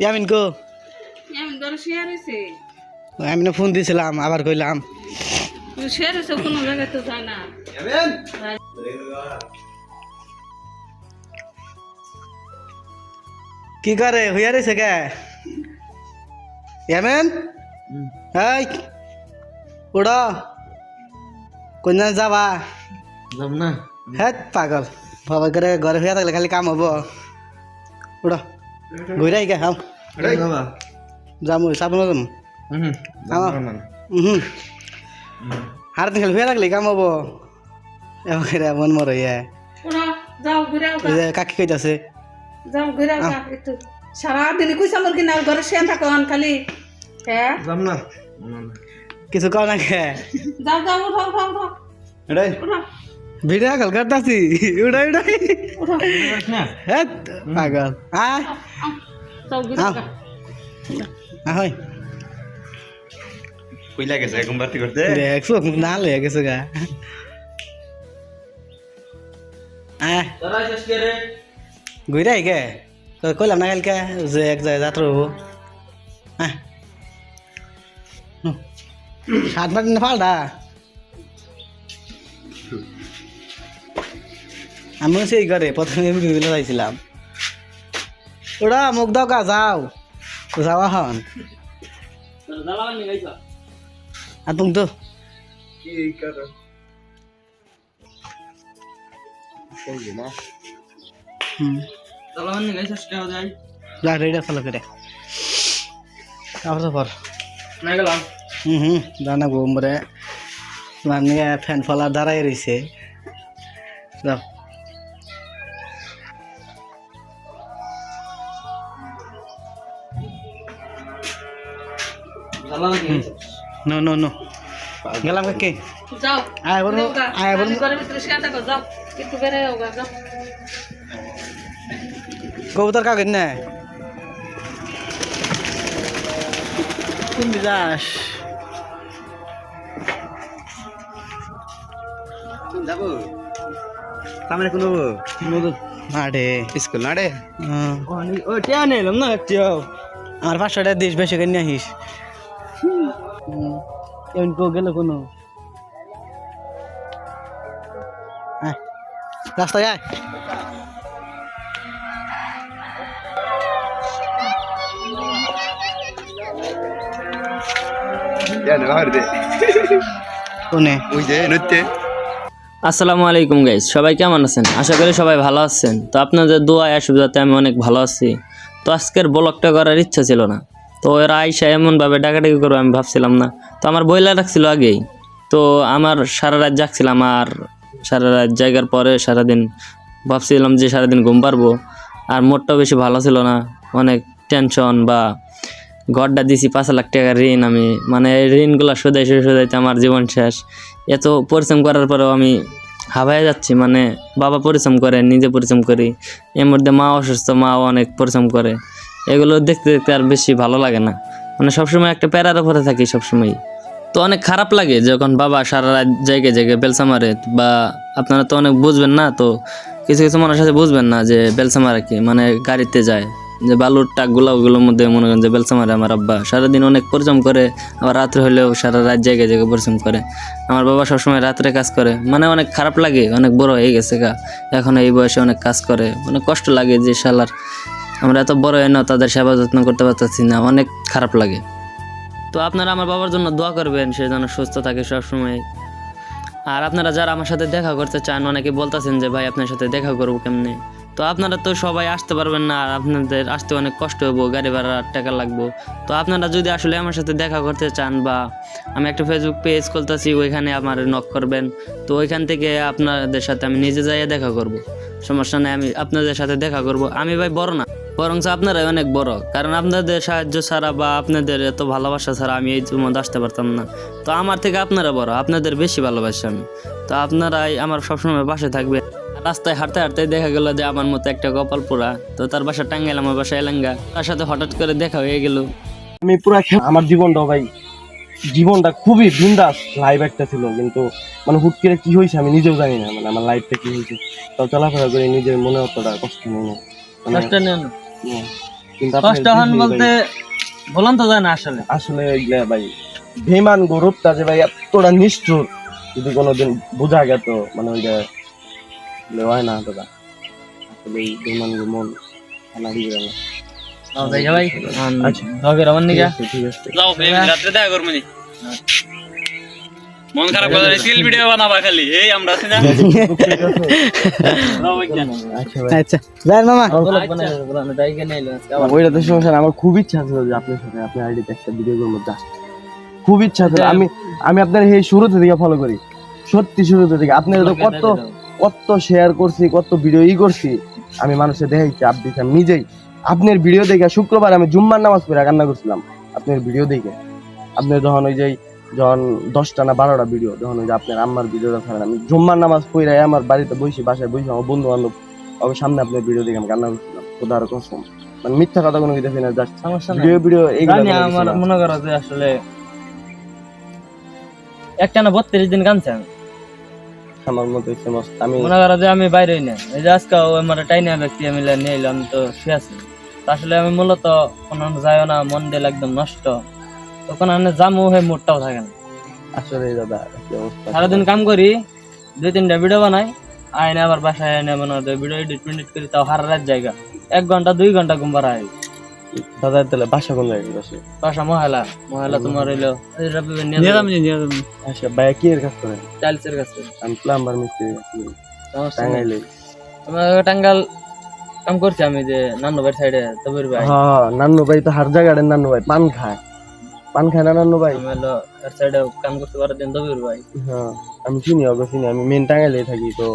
ইয়ামিন কো এমন করে শেয়ার হয়েছে আমি ফোন দিয়েছিলাম আবার কইলাম শেয়ার হয়েছে কোনো জায়গায় তো যায় না কি করে হইয়া রয়েছে কে ইয়ামিন এই উড়ো কোন যাবা যাব না হ্যাঁ পাগল বাবা করে ঘরে হইয়া থাকলে খালি কাম হবো উড়ো ঘুরে আই গে হাম বাবা যাবো চাবো না যাবো আর দিন খালি হইয়া থাকলে কাম হবো এবার মন মর হইয়া ওরা যাও ঘুরে কাকি কইতাছে যাও ঘুরে একটু সারাদিন কইস আমার কিনা ঘরে শেয়ার থাকো খালি হ্যাঁ যাব না কিছু কও না কে যাও যাও উঠো উঠো উঠো উড়াই উঠো ভিডিও কল করতাছি উড়াই উড়াই উঠো হ্যাঁ পাগল আয় যাও ঘুরে আহই কইলা গেছে এখন বাতি করতে দেখছো না লয়ে গেছে গা আয় তোরা শেষ করে ঘুরে আই গে কইলাম না কালকে যে এক জায়গায় যাত্রা হবো হ্যাঁ সাত বার ফালটা আমিও সেই ঘরে প্রথমে বিভিন্ন যাইছিলাম ওরা মুখ দাও গা যাও যাওয়া হন আর তুমি তো কি করো কই না চালান নি গাইছ শেষ যায় যা রেডা ফলো করে আবার পর না গেলাম জানা গোমরে মানে ফ্যান ফলার দাঁড়াই রয়েছে যাও চালান নি নো নো নো গেলাম কাকে যাও আয় বলো আয় বলো ঘরের ভিতরে শেয়ার থাকো যাও একটু বেড়ে যাও যাও কবুতর কাগজ না তুমি যাস যাবো সামনে কোন আরে স্কুল না রে ও টিয়া নিলাম না টিয়াও আর 500 টাকা দিস বেশি করে নিয়ে আসিস এমন কেউ গেল কোনো রাস্তায় আয় জানো আর দে কোনে ওই যে নতে আসসালামু আলাইকুম গাইস, সবাই কেমন আছেন? আশা করি সবাই ভালো আছেন। তো আপনাদের দোয়ায় সুবিধাতে আমি অনেক ভালো আছি। তো আজকের ব্লগটা করার ইচ্ছা ছিল না, তো এরা আইসা এমনভাবে ডাকাডাকি করবে আমি ভাবছিলাম না। তো আমার বইলা রাখছিল আগেই, তো আমার সারা রাত জাগছিলাম, আর সারা রাত জায়গার পরে সারাদিন ভাবছিলাম যে সারাদিন ঘুম পারবো। আর মোটটাও বেশি ভালো ছিল না, অনেক টেনশন। বা ঘরটা দিছি 5 লাখ টাকার ঋণ, আমি মানে ঋণগুলো শোধাইতে আমার জীবন শেষ। এত পরিশ্রম করার পরেও আমি হাবায় যাচ্ছি। মানে বাবা পরিশ্রম করে, নিজে পরিশ্রম করি, এর মধ্যে মা অসুস্থ, মাও অনেক পরিশ্রম করে। এগুলো দেখতে দেখতে আর বেশি ভালো লাগে না, মানে সবসময় একটা প্যারার উপরে থাকি সবসময়। তো অনেক খারাপ লাগে যখন বাবা সারা রাত জায়গায় জায়গায় বেলসা মারে। বা আপনারা তো অনেক বুঝবেন না, তো কিছু কিছু মানুষের সাথে বুঝবেন না যে বেলসা মারে কি, মানে গাড়িতে যায় যে বালুর টাকগুলো, ওগুলোর মধ্যে মনে করেন যে বেলসা মারে। আমার আব্বা সারাদিন অনেক পরিশ্রম করে, আবার রাত্রে হলেও সারা রাত জায়গায় জায়গায় পরিশ্রম করে। আমার বাবা সবসময় রাত্রে কাজ করে, মানে অনেক খারাপ লাগে। অনেক বড় হয়ে গেছে গা, এখন এই বয়সে অনেক কাজ করে, অনেক কষ্ট লাগে যে শালার আমরা এত বড় হয়ে না তাদের সেবা যত্ন করতে পারতেছি না, অনেক খারাপ লাগে। তো আপনারা আমার বাবার জন্য দোয়া করবেন, সে যেন সুস্থ থাকে সবসময়। আর আপনারা যারা আমার সাথে দেখা করতে চান, অনেকে বলতেছেন যে ভাই আপনার সাথে দেখা করবো কেমনে। তো আপনারা তো সবাই আসতে পারবেন না, আর আপনাদের আসতে অনেক কষ্ট হবো, গাড়ি ভাড়া টাকা লাগবো। তো আপনারা যদি আসলে আমার সাথে দেখা করতে চান, বা আমি একটা ফেসবুক পেজ খুলতেছি, ওইখানে আমার নক করবেন। তো ওইখান থেকে আপনাদের সাথে আমি নিজে যাইয়া দেখা করব, সমস্যা নেই, আমি আপনাদের সাথে দেখা করব। আমি ভাই বড় না, বরং আপনারাই অনেক বড়, কারণ আপনাদের সাহায্য ছাড়া বা আপনাদের এত ভালোবাসা ছাড়া আমি এই মধ্যে আসতে পারতাম না। তো আমার থেকে আপনারা বড়, আপনাদের বেশি ভালোবাসি আমি। তো আপনারাই আমার সবসময় পাশে থাকবে। রাস্তায় হাঁটতে হাঁটতে দেখা গেল যে আমার মতো একটা কপাল পোড়া, তো তার বাসা টাঙ্গাইল, আমার বাসা এলাঙ্গা, তার সাথে হঠাৎ করে দেখা হয়ে গেল। আমি পুরা আমার জীবনটাও ভাই জীবনটা খুবই বিন্দাস লাইফ একটা ছিল, কিন্তু মানে হুট করে কি হয়েছে আমি নিজেও জানি না, মানে আমার লাইফটা কি হয়েছে। তাও চলাফেরা করে নিজের মনে অতটা কষ্ট নেই না, মানে কষ্ট নেন না। কিন্তু আপনার কষ্ট হন দেখেই বলতে বলুন তো যায় না আসলে। আসলে এগুলা ভাই বেমান গরুপটা যে ভাই এতটা নিষ্ঠুর, যদি কোনোদিন বোঝা গেত মানে ওইটা হয় না দাদা। আসলে এই বেমান মন খানা দিয়ে গেল। যাই ভাই আচ্ছা দগের আমার নিগা ঠিক আছে যাও রাত্রে দেখা করবো নি। মন খারাপ করে সিল ভিডিও বানাবা খালি এই আমরা আছি না। আচ্ছা ভাই আচ্ছা যাই মামা ওইটা তো সমস্যা না, আমার খুব ইচ্ছা ছিল যে আপনার সাথে আপনার আইডিতে একটা ভিডিও করবো, জাস্ট খুব ইচ্ছা ছিল। আমি আপনার এই শুরুতে থেকে ফলো করি, সত্যি শুরুতে থেকে আপনার তো কত কত শেয়ার করছি, কত ভিডিও করছি, আমি মানুষের দেখাইছি আপডেট আমি নিজেই। আপনার ভিডিও দেখে শুক্রবার আমি জুম্মার নামাজ পড়ে কান্না করছিলাম আপনার ভিডিও দেখে। আপনি যখন ওই যে যখন 10টা না 12টা ভিডিও, যখন ওই যে আপনার আম্মার ভিডিওটা ছাড়েন, আমি জুম্মার নামাজ পড়ে আমার বাড়িতে বসে বাসায় বসে আমার বন্ধু বান্ধব আমার সামনে আপনার ভিডিও দেখে আমি কান্না করছিলাম। খোদার কসম, মানে মিথ্যা কথা কোনো দেখি না, জাস্ট সমস্যা নাই। ভিডিও এইগুলো জানি আমার মনে করো যে আসলে একটা না 32 দিন কাঁদছে আমি। আমার মতো ফেমাস আমি মনে করো যে আমি বাইরে না, এই যে আজকে আমার টাইনা ব্যক্তি মিলে নিয়ে এলাম, তো শুয়ে আছি। তো আসলে আমি মূলত কোনো যাইও না, মন দিল একদম নষ্ট, তখন আমি জামু হয়ে মুডটাও থাকে না। আসলে দাদা কি অবস্থা, সারাদিন কাম করি, 2-3টা ভিডিও বানাই, আইনে আবার বাসায় এনে মনে হয় ভিডিও এডিট করি, তাও হারা রাত জায়গা 1 ঘন্টা 2 ঘন্টা ঘুম পাড়াই। দাদা তাহলে বাসা কোন জায়গায় বাসা? বাসা মহালা তোমার হইলো আচ্ছা ভাইয়া কি এর কাজ করেন? টাইলসের কাছে। আমি প্লাম্বার মিস্ত্রি টাঙ্গাইলে। তোমার টাঙ্গাল কাম করছি আমি, যে নান্নু ভাই সাইডে তবির ভাই। হ্যাঁ নান্নু ভাই তো হার জায়গায়, নান্নু ভাই পান খায় না নান্নু ভাই? আমি হলো তার সাইডে কাম করতে পারে দিন তবির ভাই। হ্যাঁ আমি চিনি, অবশ্যই চিনি, আমি মেন টাঙ্গাইলে থাকি। তো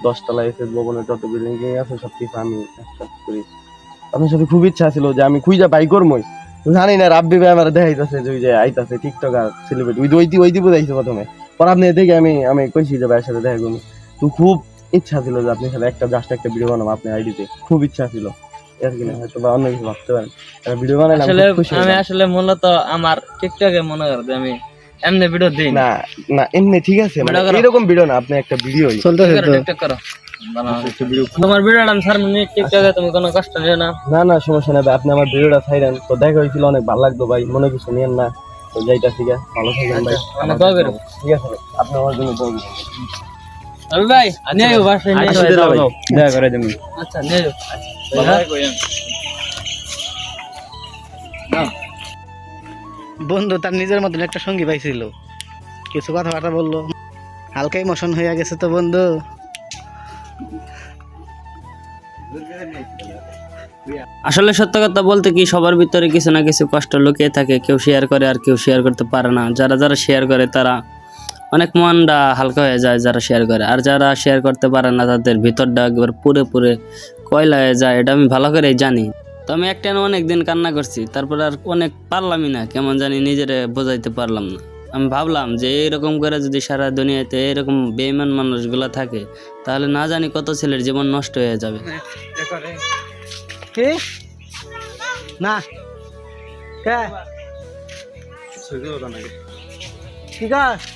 10 তলা এসে ভবনের যত বিল্ডিং আছে সব কিছু আমি কাজ করি। আপনার সাথে খুব ইচ্ছা ছিল যে আমি খুঁজা বাই করবই, জানি না রাব্বি ভাই আমার দেখাইতেছে যে ওই যে আইতাছে টিকটক আর সেলিব্রিটি ওই দিব যাইছে প্রথমে, পর আপনি দেখে আমি কইছি যে ভাইয়ের সাথে দেখা করবো। তো খুব ইচ্ছা ছিল যে আপনার সাথে একটা ভিডিও বানাবো আপনার আইডিতে, খুব ইচ্ছা ছিল। এর কিনা হয়তো বা অন্য কিছু ভাবতে পারেন, ভিডিও বানাইলাম আসলে খুব খুশি আমি হলাম। আসলে মূলত আমার টিকটকে মনে করো যে আমি এমনি ভিডিও দিই না না এমনি ঠিক আছে, মানে ভিডিও করো। এরকম ভিডিও না, আপনি একটা ভিডিও চলতেছে তো টিকটক করো, তোমার ভিডিওটা আমি সারমনি টিকটকে, তুমি কোনো কষ্ট নিও না। না সমস্যা নেই ভাই, আপনি আমার ভিডিওটা ছাইরেন। তো দেখা হয়েছিল, অনেক ভালো লাগতো ভাই, মনে কিছু নিয়েন না। তো যাইতা ঠিক আছে, ভালো থাকেন ভাই, মানে দোয়া করো। ঠিক আছে ভাই, আপনি আমার জন্য দোয়া করবেন। রবি ভাই নিয়ে যাও বাসায় নিয়ে আচ্ছা, যাও। ভাই, দেখা করে দেবো। আচ্ছা নিয়ে যাও। বন্ধু তার নিজের মতন একটা সঙ্গী পাইছিল, কিছু কথাবার্তা বললো, হালকা ইমোশন হয়ে গেছে তো বন্ধু। আসলে সত্য কথা বলতে কি, সবার ভিতরে কিছু না কিছু কষ্ট লুকিয়ে থাকে, কেউ শেয়ার করে আর কেউ শেয়ার করতে পারে না। যারা শেয়ার করে তারা অনেক মনটা হালকা হয়ে যায় যারা শেয়ার করে, আর যারা শেয়ার করতে পারে না তাদের ভিতরটা একবার পুরে কয়লা হয়ে যায়, এটা আমি ভালো করেই জানি। তো আমি একটা অনেক দিন কান্না করছি, তারপর আর অনেক পারলামই না, কেমন জানি নিজেরে বোঝাইতে পারলাম না। আমি ভাবলাম যে এইরকম করে যদি সারা দুনিয়াতে এরকম বেঈমান মানুষগুলো থাকে, তাহলে না জানি কত ছেলের জীবন নষ্ট হয়ে যাবে। কি না কে ঠিক আছে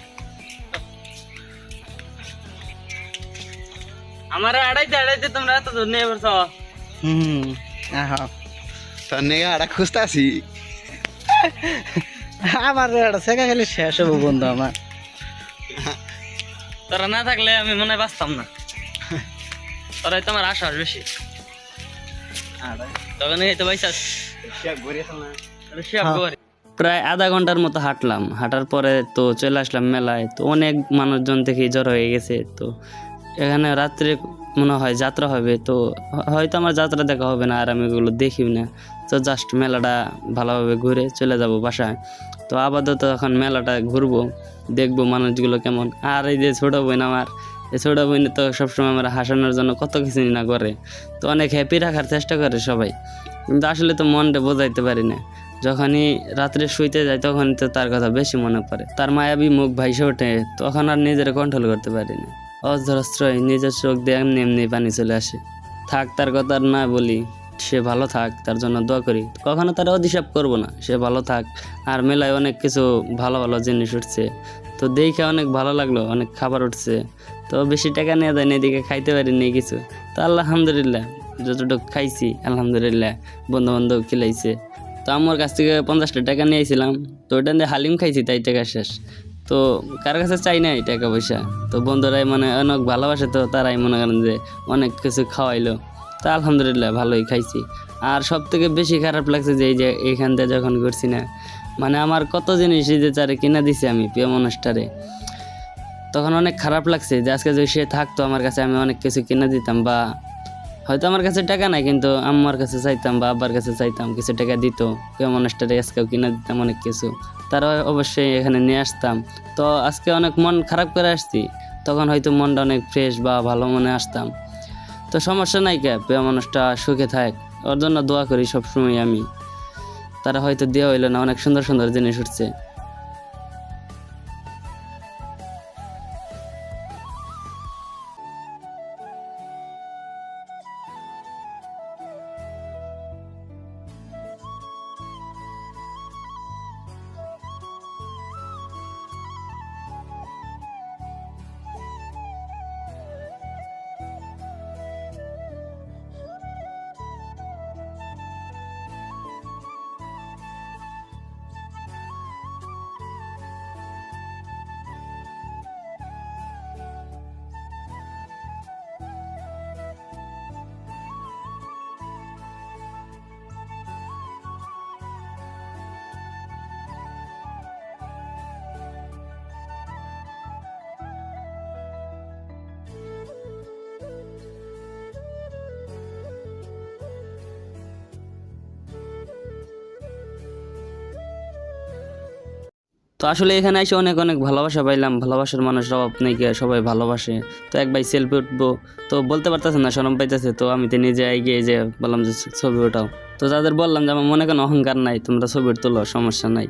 আমার আড়াইতে তোমরা এত দূর নিয়ে বসো। তোর নেগা আড়া খুঁজতে আসি। আমার শেখা খালি শেষ হবো বন্ধু আমার। তোরা না থাকলে আমি মনে হয় বাঁচতাম না, তোরাই তো আমার আশা বেশি। তখন এই তো বাইসাস প্রায় আধা ঘন্টার মতো হাঁটলাম, হাঁটার পরে তো চলে আসলাম মেলায়। তো অনেক মানুষজন থেকে জড়ো হয়ে গেছে। তো এখানে রাত্রে মনে হয় যাত্রা হবে, তো হয়তো আমার যাত্রা দেখা হবে না, আর আমি এগুলো দেখিও না। তো জাস্ট মেলাটা ভালোভাবে ঘুরে চলে যাব বাসায়। তো আপাতত এখন মেলাটা ঘুরবো, দেখবো মানুষগুলো কেমন। আর এই যে ছোটো বোন আমার, এই ছোটো বোন তো সবসময় আমরা হাসানোর জন্য কত কিছু না করে, তো অনেক হ্যাপি রাখার চেষ্টা করে সবাই, কিন্তু আসলে তো মনটা বোঝাইতে পারি না। যখনই রাত্রে শুইতে যায় তখন তো তার কথা বেশি মনে পড়ে, তার মায়াবী মুখ ভাইসে ওঠে, তখন আর নিজের কন্ট্রোল করতে পারি না। অজস্রই নিজের চোখ দিয়ে এমনি পানি চলে আসে। থাক তার কথা আর না বলি, সে ভালো থাক, তার জন্য দোয়া করি। কখনো তারা অধিশাপ করব না, সে ভালো থাক। আর মেলায় অনেক কিছু ভালো ভালো জিনিস উঠছে, তো দেখে অনেক ভালো লাগলো, অনেক খাবার উঠছে। তো বেশি টাকা নিয়ে দেয় এদিকে খাইতে পারিনি কিছু, তো আলহামদুলিল্লাহ যতটুকু খাইছি আলহামদুলিল্লাহ। বন্ধু বান্ধব খিলাইছে, তো আমার কাছ থেকে 50টা টাকা নিয়েছিলাম, তো ওটা দিয়ে হালিম খাইছি, তাই টাকা শেষ। তো কার কাছে চাই নাই টাকা পয়সা, তো বন্ধুরাই মানে অনেক ভালোবাসে, তো তারাই মনে করেন যে অনেক কিছু খাওয়াইলো, তা আলহামদুলিল্লাহ ভালোই খাইছি। আর সব থেকে বেশি খারাপ লাগছে যে এই যে এইখান থেকে যখন করছি না, মানে আমার কত জিনিস এই যে চারে কিনা দিছি আমি প্রিয় মানুষটারে, তখন অনেক খারাপ লাগছে যে আজকে যদি সে থাকতো আমার কাছে আমি অনেক কিছু কিনে দিতাম, বা হয়তো আমার কাছে টাকা নাই কিন্তু আম্মার কাছে চাইতাম বা আব্বার কাছে চাইতাম, কিছু টাকা দিত, প্রিয় মানুষটারে আজকেও কিনে দিতাম অনেক কিছু, তারা অবশ্যই এখানে নিয়ে আসতাম। তো আজকে অনেক মন খারাপ করে আসছি, তখন হয়তো মনটা অনেক ফ্রেশ বা ভালো মনে আসতাম। তো সমস্যা নাই, কে প্রিয় মানুষটা সুখে থাক, ওর জন্য দোয়া করি সবসময় আমি। তারা হয়তো দেওয়া হইলো না, অনেক সুন্দর সুন্দর জিনিস উঠছে। তো আসলে এখানে এসে অনেক অনেক ভালোবাসা পাইলাম, ভালোবাসার মানুষরাও আপনাকে সবাই ভালোবাসে। তো এক ভাই সেলফি উঠবো, তো বলতে পারতেছে না, শরম পাইতেছে, তো আমি তো নিজে এগিয়ে যে বললাম যে ছবি ওঠাও। তো তাদের বললাম যে আমার মনে কোনো অহংকার নাই, তোমরা ছবি তোলো, সমস্যা নাই।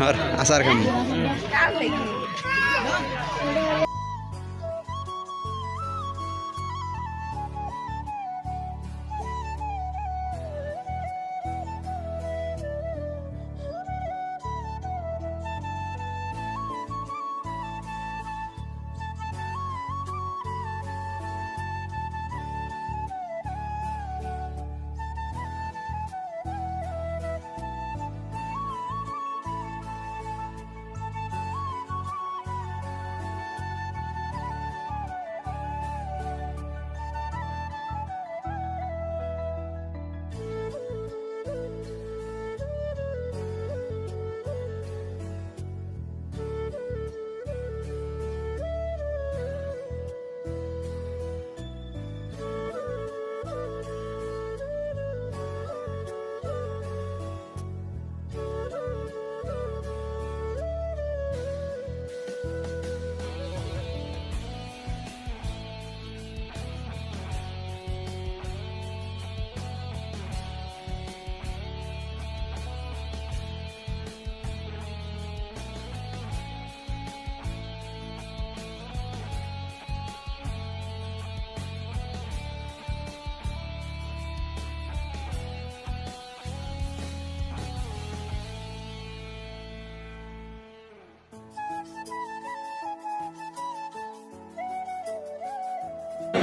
আর আচার খাম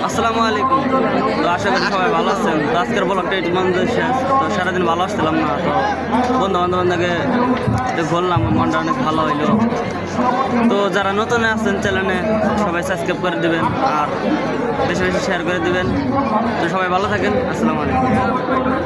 আসসালামু আলাইকুম। তো আশা করি সবাই ভালো আছেন। তো আজকের ব্লগটা একটু মন্দির শেষ, তো সারাদিন ভালো আসছিলাম না, তো বন্ধু বান্ধবকে একটু ঘুরলাম, মনটা অনেক ভালো হইলো। তো যারা নতুন আছেন চ্যানেলে সবাই সাবস্ক্রাইব করে দেবেন আর বেশি বেশি শেয়ার করে দেবেন। তো সবাই ভালো থাকেন, আসসালামু আলাইকুম।